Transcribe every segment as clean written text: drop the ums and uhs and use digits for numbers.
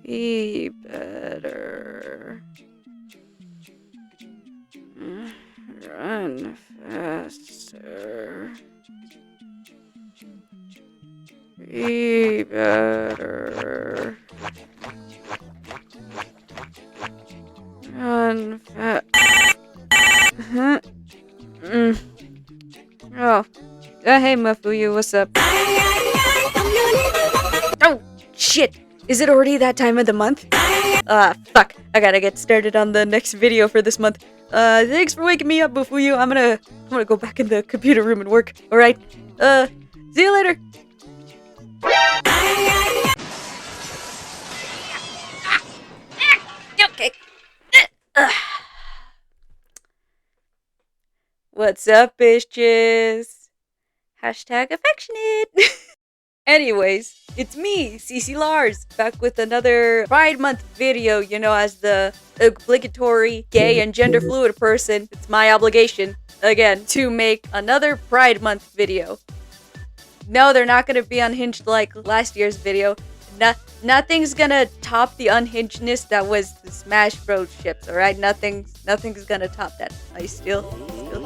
Be better. Run faster. Be better. Run fast. Oh. Hey, Mafuyu, what's up? Oh, shit! Is it already that time of the month? Fuck. I gotta get started on the next video for this month. Thanks for waking me up, Mafuyu. I'm gonna go back in the computer room and work. Alright. See you later. Okay. What's up, bitches? Hashtag affectionate. Anyways, it's me, Cece Lars, back with another Pride Month video. You know, as the obligatory gay and gender fluid person, it's my obligation, again, to make another Pride Month video. No, they're not gonna be unhinged like last year's video. Nothing's gonna top the unhingedness that was the Smash Bros ships, alright? Nothing's gonna top that. I still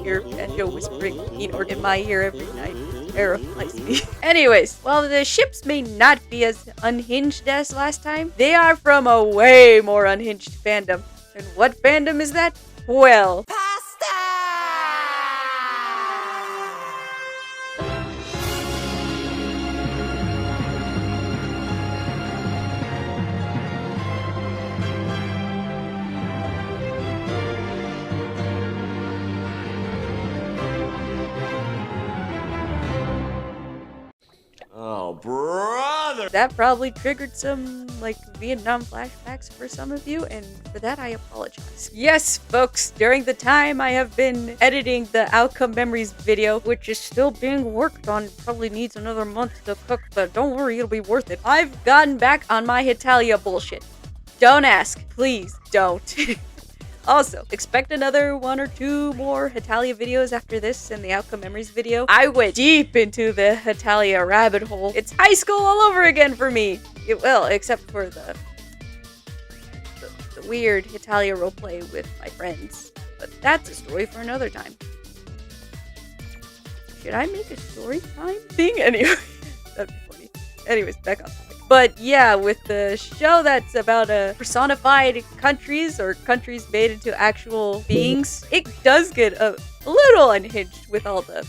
hear Banjo whispering in my ear every night. It terrifies me. Anyways, while the ships may not be as unhinged as last time, they are from a way more unhinged fandom. And what fandom is that? Well, oh, brother! that probably triggered some, Vietnam flashbacks for some of you, and for that I apologize. Yes, folks, during the time I have been editing the Outcome Memories video, which is still being worked on, probably needs another month to cook, but don't worry, it'll be worth it. I've gotten back on my Hetalia bullshit. Don't ask. Please, don't. Also, expect another 1 or 2 more Hetalia videos after this and the Outcome Memories video. I went deep into the Hetalia rabbit hole. It's high school all over again for me. Well, except for the weird Hetalia roleplay with my friends. But that's a story for another time. Should I make a story time thing? Anyway, that'd be funny. Anyways, back on topic. But yeah, with the show that's about personified countries or countries made into actual beings, it does get a little unhinged with all the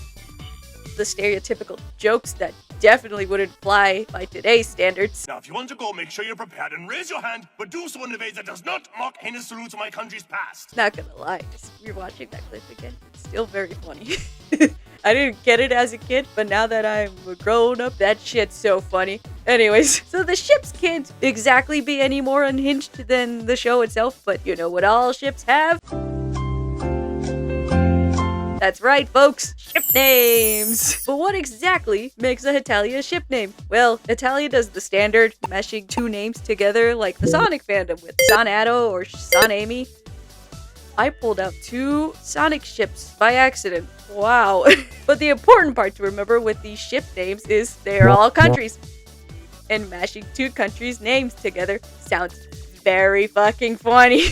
stereotypical jokes that definitely wouldn't fly by today's standards. Now, if you want to go, make sure you're prepared and raise your hand, but do so in a way that does not mock heinous salutes of my country's past. Not gonna lie, just rewatching that clip again, it's still very funny. I didn't get it as a kid, but now that I'm a grown up, that shit's so funny. Anyways, so the ships can't exactly be any more unhinged than the show itself, but you know what all ships have? That's right, folks, ship names! But what exactly makes a Hetalia ship name? Well, Hetalia does the standard meshing 2 names together like the Sonic fandom with Sonado or Sonami. I pulled out 2 Sonic ships by accident. Wow. But the important part to remember with these ship names is they're all countries. And mashing 2 countries' names together sounds very fucking funny.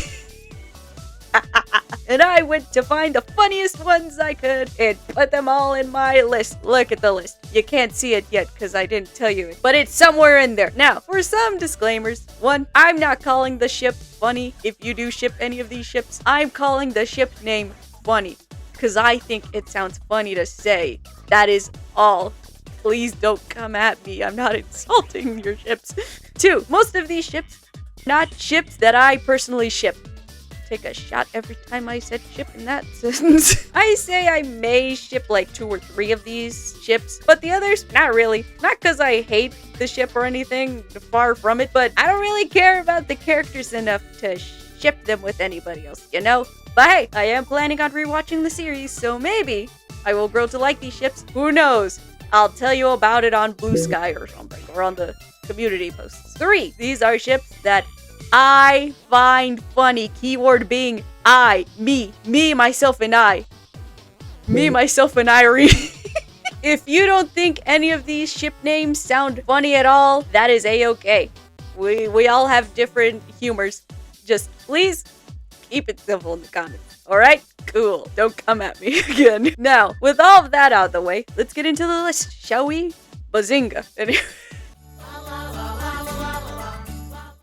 And I went to find the funniest ones I could and put them all in my list. Look at the list. You can't see it yet because I didn't tell you it, but it's somewhere in there. Now, for some disclaimers. 1, I'm not calling the ship funny. If you do ship any of these ships, I'm calling the ship name funny because I think it sounds funny to say. That is all. Please don't come at me. I'm not insulting your ships. 2, most of these ships, not ships that I personally ship. Take a shot every time I said ship in that sentence. I say I may ship like 2 or 3 of these ships, but the others, not really. Not because I hate the ship or anything, far from it, but I don't really care about the characters enough to ship them with anybody else, you know? But hey, I am planning on rewatching the series, so maybe I will grow to like these ships. Who knows? I'll tell you about it on Blue Sky or something, or on the community posts. 3, these are ships that I find funny. Keyword being I, me, myself, and I. Me, myself, and Irie. If you don't think any of these ship names sound funny at all, that is a-okay. We all have different humors. Just please keep it simple in the comments. Alright? Cool. Don't come at me again. Now, with all of that out of the way, let's get into the list, shall we? Bazinga.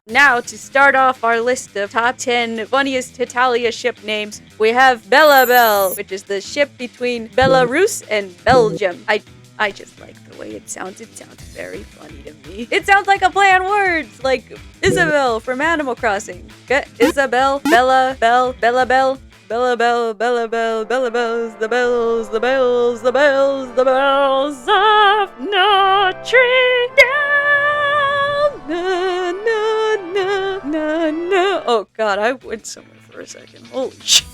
Now, to start off our list of top 10 funniest Hetalia ship names, we have Bella Bell, which is the ship between Belarus and Belgium. I just like the way it sounds. It sounds very funny to me. It sounds like a play on words, like Isabel from Animal Crossing. Get Isabel, Bella, Bell, Bella Bell, Bella Bell, Bella Bell, Bella Bells, the bells, the bells, the bells, the bells of Notre Dame. Na, na, na, na, na. Oh god, I went somewhere for a second. Holy shit.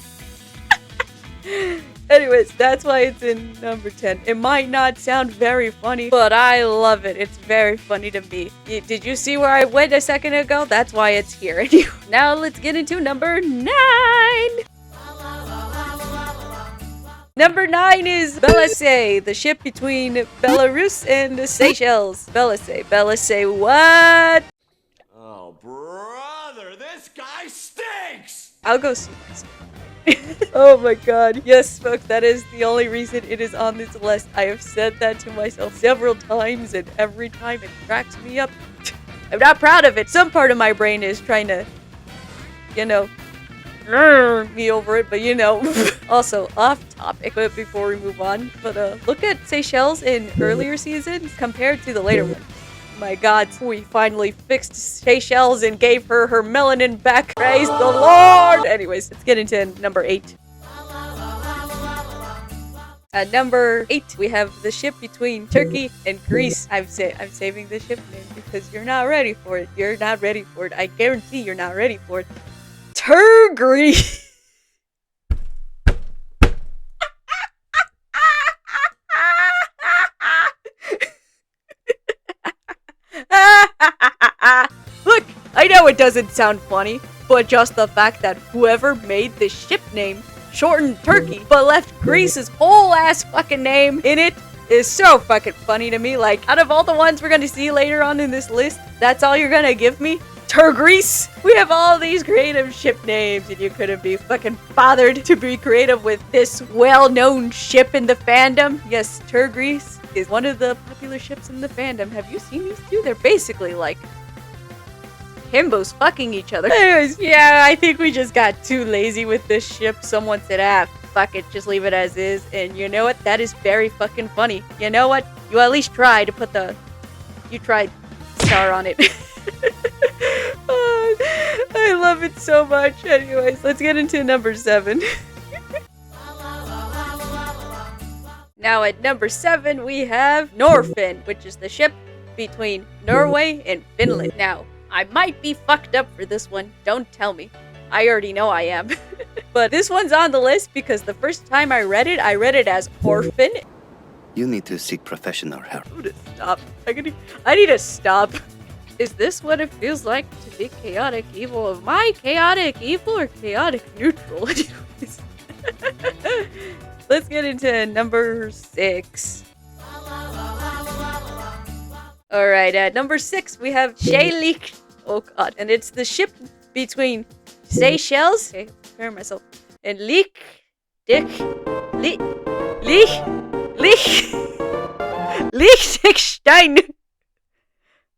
Anyways, that's why it's in number 10. It might not sound very funny, but I love it. It's very funny to me. Did you see where I went a second ago? That's why it's here. Now let's get into number 9. Number 9 is Belasay, the ship between Belarus and the Seychelles. Belasay, what? Oh, brother, this guy stinks! I'll go see myself. Oh my god. Yes, folks, that is the only reason it is on this list. I have said that to myself several times, and every time it cracks me up. I'm not proud of it. Some part of my brain is trying to, me over it, but Also, off topic, but before we move on, but look at Seychelles in earlier seasons compared to the later one. My god, we finally fixed Seychelles and gave her melanin back. Praise the Lord! Anyways, let's get into number 8. At number 8, we have the ship between Turkey and Greece. I'm saving the ship name because you're not ready for it. You're not ready for it. I guarantee you're not ready for it. Turgreece! Look, I know it doesn't sound funny, but just the fact that whoever made the ship name shortened Turkey, but left Greece's whole ass fucking name in it is so fucking funny to me. Like, out of all the ones we're gonna see later on in this list, that's all you're gonna give me? Turgreece? We have all these creative ship names, and you couldn't be fucking bothered to be creative with this well-known ship in the fandom? Yes, Turgreece is one of the popular ships in the fandom. Have you seen these two? They're basically like himbos fucking each other. Anyways, yeah, I think we just got too lazy with this ship. Someone said, fuck it, just leave it as is. And you know what? That is very fucking funny. You know what? You at least try to put you tried star on it. Oh, I love it so much. Anyways, let's get into number 7. Now at number 7, we have Norfin, which is the ship between Norway and Finland. Now, I might be fucked up for this one. Don't tell me. I already know I am. But this one's on the list because the first time I read it as orphan. You need to seek professional help. I'm gonna stop. I need to stop. Is this what it feels like to be chaotic evil? Am I chaotic evil or chaotic neutral? Anyways. Let's get into number 6. Alright, at number 6, we have Shaylik. Oh god. And it's the ship between Seychelles. Okay, prepare myself. And Liechtenstein.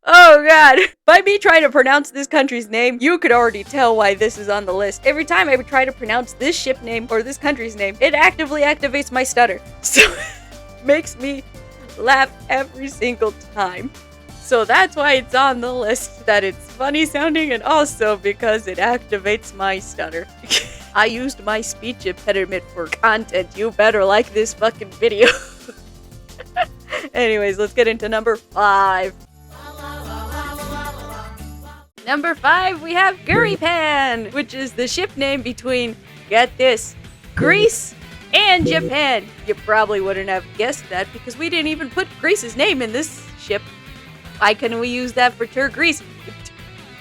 Oh god. By me trying to pronounce this country's name, you could already tell why this is on the list. Every time I would try to pronounce this ship name or this country's name, it actively activates my stutter. So it makes me laugh every single time. So that's why it's on the list, that it's funny sounding, and also because it activates my stutter. I used my speech impediment for content. You better like this fucking video. Anyways, let's get into number 5. Number 5, we have Guripan, which is the ship name between, get this, Greece and Japan. You probably wouldn't have guessed that because we didn't even put Greece's name in this ship. Why couldn't we use that for Turgreece?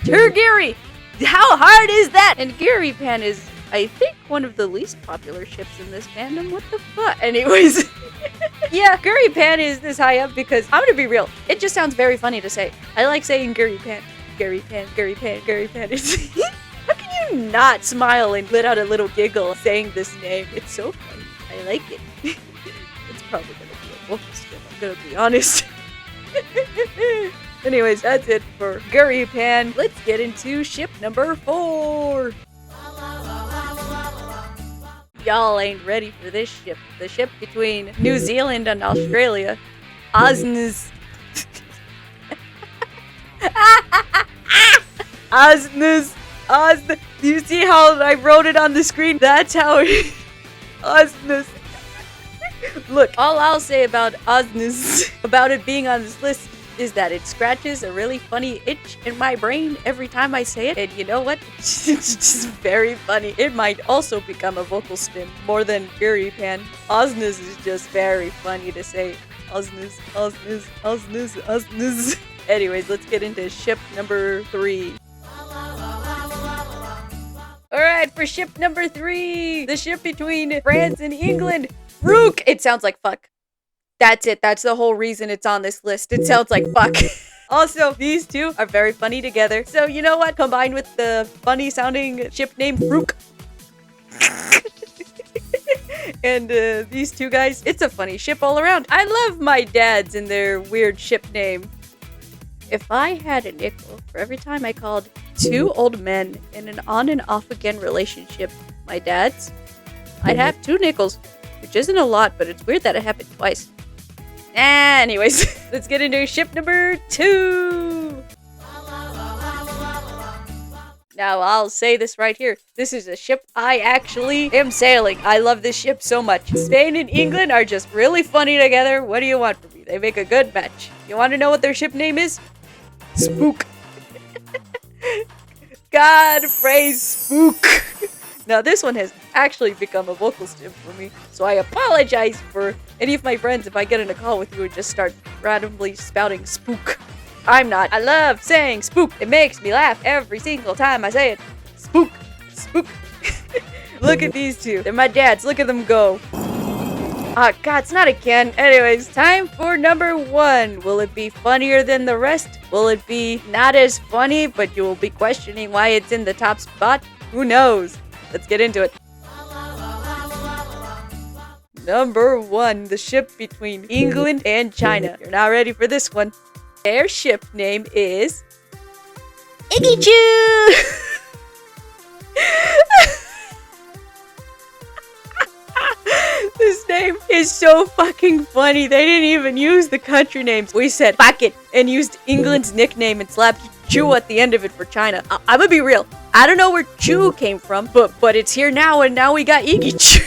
Turgiri! How hard is that? And Guripan is I think one of the least popular ships in this fandom. What the fuck? Anyways. Yeah, Guri Pan is this high up because, I'm gonna be real, it just sounds very funny to say. I like saying Guri Pan. Guri Pan, Guri Pan, Guri Pan. How can you not smile and let out a little giggle saying this name? It's so funny. I like it. It's probably gonna be a vocal stim, I'm gonna be honest. Anyways, that's it for Guri Pan. Let's get into ship number 4. Y'all ain't ready for this ship. The ship between New Zealand and Australia. Osnes. Osnes. Osnes. Do you see how I wrote it on the screen? That's how it... Osnes. Look, all I'll say about Osnes, about it being on this list, is that it scratches a really funny itch in my brain every time I say it. And you know what? It's just very funny. It might also become a vocal stim more than Guri Pan. Osnes is just very funny to say. Osnes, Osnes, Osnes, Osnes. Anyways, let's get into ship number 3. Alright, for ship number 3, the ship between France and England. Rook! It sounds like fuck. That's it. That's the whole reason it's on this list. It sounds like fuck. Also, these two are very funny together. So, you know what? Combined with the funny sounding ship named Rook. And these two guys, it's a funny ship all around. I love my dads and their weird ship name. If I had a nickel for every time I called 2 old men in an on and off again relationship my dads, I'd have 2 nickels, which isn't a lot, but it's weird that it happened twice. Anyways, let's get into ship number 2. Now, I'll say this right here. This is a ship I actually am sailing. I love this ship so much. Spain and England are just really funny together. What do you want from me? They make a good match. You want to know what their ship name is? Spook. God praise Spook. Now, this one has actually become a vocal stim for me, so I apologize for any of my friends if I get in a call with you and just start randomly spouting spook. I'm not. I love saying spook. It makes me laugh every single time I say it. Spook. Spook. Look at these two. They're my dads. Look at them go. Ah, God, it's not again. Anyways, time for number 1. Will it be funnier than the rest? Will it be not as funny, but you will be questioning why it's in the top spot? Who knows? Let's get into it. Number 1, the ship between England and China. You're not ready for this one. Their ship name is Iggy-Choo! This name is so fucking funny. They didn't even use the country names. We said fuck it and used England's nickname and slapped Chu at the end of it for China. I'm gonna be real. I don't know where Chu came from, but it's here now, and now we got Iggy-Choo.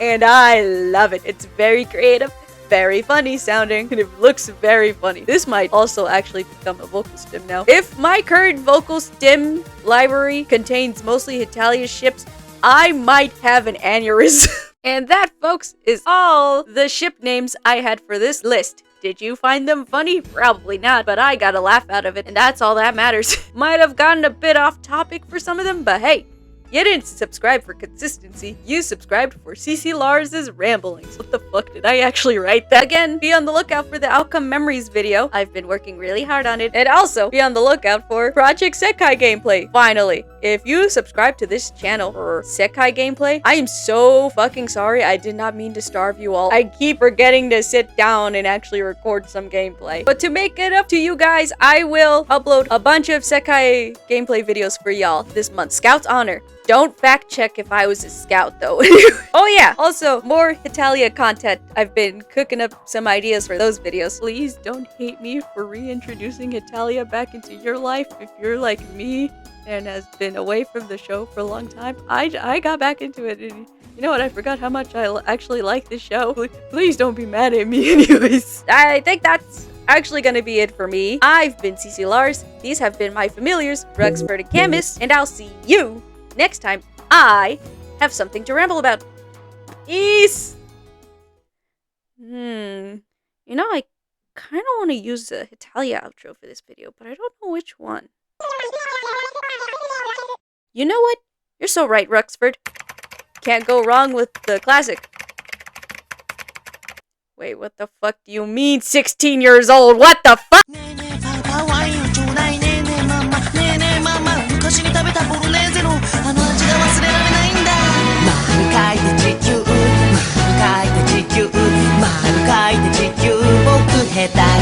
And I love it. It's very creative, very funny sounding, and it looks very funny. This might also actually become a vocal stim now. If my current vocal stim library contains mostly Hetalia ships, I might have an aneurysm. And that, folks, is all the ship names I had for this list. Did you find them funny? Probably not, but I got a laugh out of it, and that's all that matters. Might have gotten a bit off topic for some of them, but hey, you didn't subscribe for consistency. You subscribed for CC Lars's ramblings. What the fuck, did I actually write that? Again, be on the lookout for the Outcome Memories video. I've been working really hard on it. And also, be on the lookout for Project Sekai gameplay. Finally, if you subscribe to this channel for Sekai gameplay, I am so fucking sorry. I did not mean to starve you all. I keep forgetting to sit down and actually record some gameplay. But to make it up to you guys, I will upload a bunch of Sekai gameplay videos for y'all this month. Scout's Honor. Don't fact check if I was a scout though. Oh yeah, also more Hetalia content. I've been cooking up some ideas for those videos. Please don't hate me for reintroducing Hetalia back into your life if you're like me and has been away from the show for a long time. I got back into it, and you know what? I forgot how much I actually like this show. Please don't be mad at me anyways. I think that's actually gonna be it for me. I've been CC Lars. These have been my familiars, Ruxford and Camus, and I'll see you next time I have something to ramble about. Peace! You know, I kind of want to use the Hetalia outro for this video, but I don't know which one. You know what? You're so right, Ruxford. Can't go wrong with the classic. Wait, what the fuck do you mean 16 years old? What the fuck? ねえねえパパワインをちょうだいねえねえママねえねえママ昔に食べたボロネーゼのあの味が忘れられないんだ丸書いて地球丸書いて地球丸書いて地球僕ヘタ